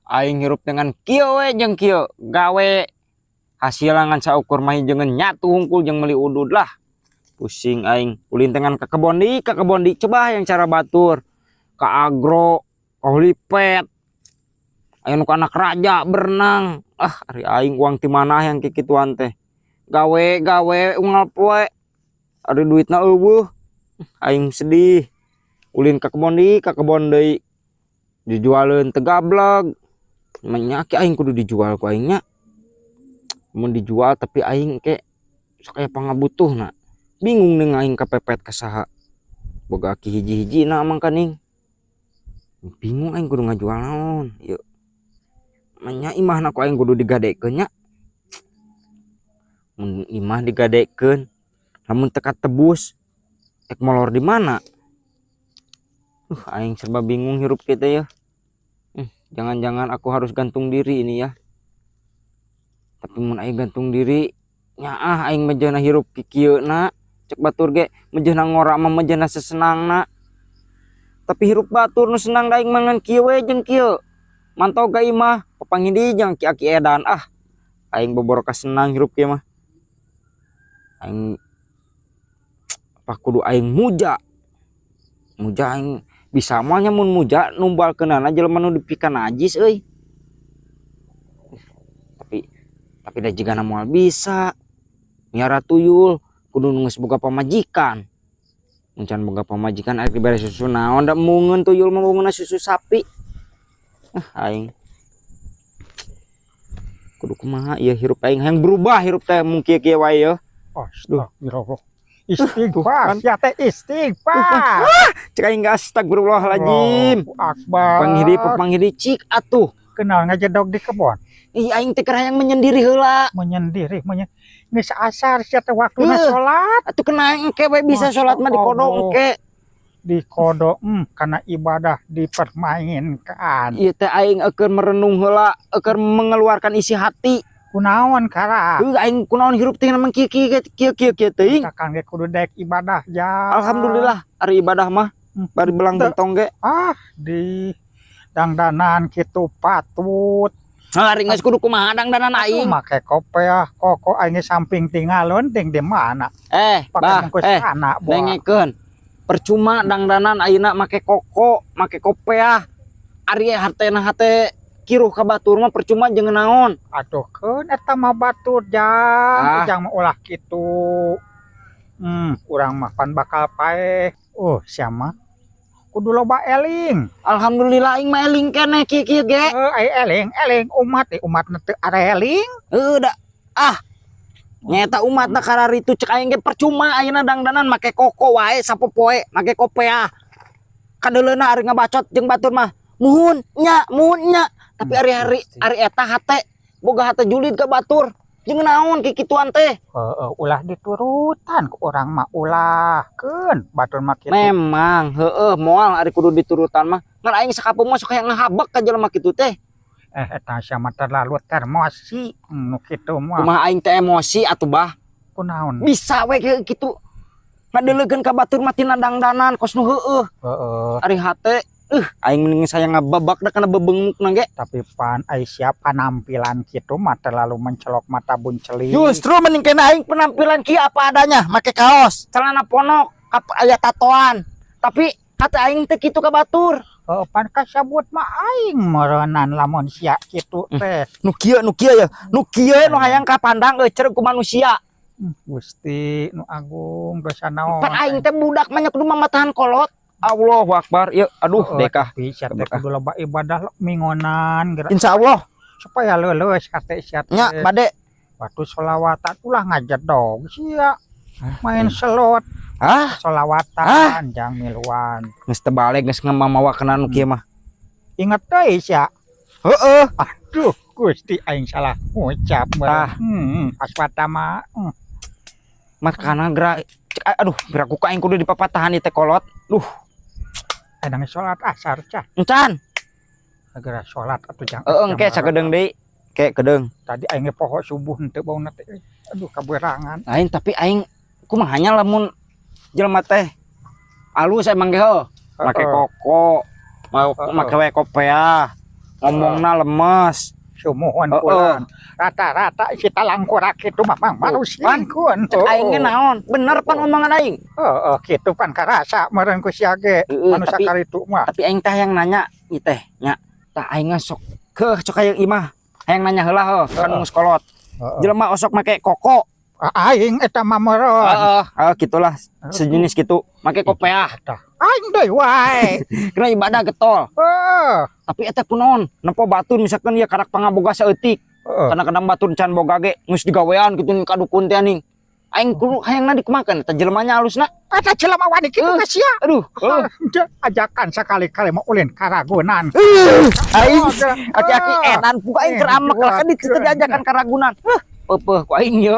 Aing hirup dengan kieu we jeung kieu gawe hasilangan saukur mah jangan nyatu hungkul jeung meuli udud lah. Pusing aing ulin dengan ke kebon di coba yang cara batur ke agro ke hulipet aya nu anak raja berenang ari aing uang ti mana yang kikituan teh gawe unggal poe ari duitna eueuh aing sedih ulin ke kebon deui dijualeun teu gablek menyaki aing kudu dijual ku aingnya mun dijual tapi aing ke sok aya pangabutuhna bingung nih aing kepepet ke saha boga aki hiji-hiji na amang kaning bingung aing kudu ngajual naon yeuh nya imahna ku aing kudu digadekeun nya mun imah digadekeun lamun teka tebus ek molor di mana aing serba bingung hirup kita ya jangan-jangan aku harus gantung diri ini ya tapi mun aing gantung diri nyaah aing mejana hirup kikieuna cek batur ge mejana ngora mah mejana sesenangna tapi hirup batur nu senang daing mangan kieu we jeung kieu mantau ga imah papangidi jeung ki-aki edan aing bobor ka senang hirup kieu mah aing apa kudu aing muja aing bisa mah nya mun muja numbalkeunana jelema nu dipika najis euy tapi da jigana moal bisa miara tuyul kudu geus boga pamajikan muncan boga pamajikan ari dibere susu naon da mungeun tuyul mah mungeunna susu sapi aing kudu kumaha ieu hirup aing hayang berubah hirup teh mun kieu-kieu wae ya astagfirullah istighfar ya teh istighfar cek aing astagfirullahaladzim akbar panghidi cik atuh kenal ngajedog di kebon ih aing teh hayang menyendiri heula geus asar sia teh waktuna salat atuh kena engke we bisa salat mah di kodok engke di kodok karena ibadah dipermainkan ieu teh aing eukeun merenung heula eukeun mengeluarkan isi hati kunaon kara aing kunaon hirup teh mah kieu teuing kakang ge kudu daek ibadah ya alhamdulillah ari ibadah mah bari belang bentong ge di dangdanan kitu patut ari geus kudu kumaha dangdanan aing make kopiah koko aing samping tinggalon ting di mana dengekeun percuma dangdanan ayeuna make koko make kopiah ari hatena hate kiruh ka batur mah percuma jeung naon atuh keun eta mah batur jang ulah kitu urang mah pan bakal paeh sia mah kudu loba eling alhamdulillah aing mah eling keneh kieu ge eling umat teu are eling da nyata umatna kararitu cek aing ge percuma ayeuna dangdanan make koko wae sapopoe make kopiah kadeleuna ari ngabacot jeung batur mah muhun nya tapi ari eta hate boga hate julid ka batur jeung naon kikituan teh ulah diturutan ku urang mah ulah keun batur mah kitu memang moal ari kudu diturutan mah ngan aing sakapeung mah sok hayang ngahabek ka jelema kitu teh eta sia mah terlalu emosi nu kitu mah kumaha aing teh emosi atuh bah kunaon bisa we kitu ngadeuleugkeun ka batur mah tina dangdanan kos nu heueuh ari hate aing mending saya ngababak da kana bebengukna ge tapi pan Aisyah penampilan kitu mah terlalu mencelok mata bunceli justru mending kena aing penampilan kieu apa adanya make kaos celana ponok aya tatoan tapi hate aing teh kitu ka batur pan kasabut mah aing meureunan lamun sia kitu teh nu kieu ya nu hayang kapandang ceureuh ku manusia Gusti nu agung dosa naon pan aing teh budak mah nya kudu mamatahan kolot Allahu Akbar ya aduh dekah bisa teh kudu loba ibadah mingonan insyaallah supaya leuleus kate sia nya bade waktu sholawatan ulah ngajedog sia main selot sholawatan jang miluan geus teu balik geus ngamamawakeun nu kieu mah inget deui sia aduh Gusti aing salah ngucap aswata mah makana aduh biraku ka aing kudu dipapatahan ieu teh kolot edang salat asar cah encan segera salat atuh jang engke sagedeung deui ke kedeung tadi aing poho subuh henteu bauna teh aduh kaberangan aing tapi aing kumaha nya lamun jelema teh alus emang ge make koko make we kopiah ngomongna lemes. Sumuhun Heeh. kulan. Rata-rata si talangkura kitu mamang manusia Pan, kun. Cek aing ge naon? Bener pan omongan aing. Heeh, kitu pan karasa meureun ku sia ge. Heeh, Manusia tapi- karitu mah. Tapi aing teh yang nanya ieu teh nya. Tah aing sok cok aya imah. Hayang nanya heula heuh kan Heeh. geus kolot. Heeh. Jelema osok make koko. Aing eta mah meureun. Gitulah sejenis gitu. Make kopeah. Aing deui wae. Kena ibadah getol. Heeh. Tapi eta kunaon? Nempo batur misalkan ieu karak pangaboga saeutik. Heeh. Kadang-kadang batur can boga ge geus digawean kitu ning kadukun teh anjing. Aing kudu hayangna dikumakeun eta jelemanya halusna. Eta jelema wani kitu ka sia. Aduh, Ajakan sekali-kali mau ulin karagunan. aing aki-aki edan puga aing keramek lah kan diajakan karagunan. Heuh, peuh ku aing ye.